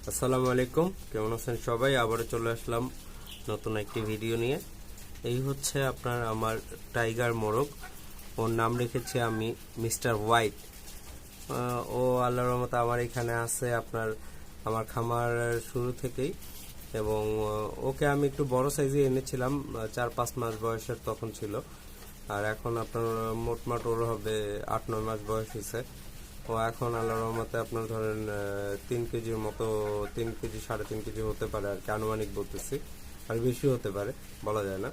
আসসালামু আলাইকুম, কেমন আছেন সবাই? আবারও চলে আসলাম নতুন একটি ভিডিও নিয়ে। এই হচ্ছে আপনার আমার টাইগার মোরগ। ওর নাম রেখেছি আমি মিস্টার হোয়াইট। ও আল্লাহর রহমতে আমার এখানে আছে আপনার আমার খামার শুরু থেকেই। এবং ওকে আমি একটু বড় সাইজে এনেছিলাম, 4-5 মাস বয়সের তখন ছিল। আর এখন আপনার মোটমাট ওর হবে 8-9 মাস বয়স হয়েছে। ও এখন আল্লাহর রহমতে আপনার ধরেন 3 কেজির মতো, 3 কেজি 3.5 কেজি হতে পারে আর কি, আনুমানিক বলতেছি, আর বেশি হতে পারে, বলা যায় না।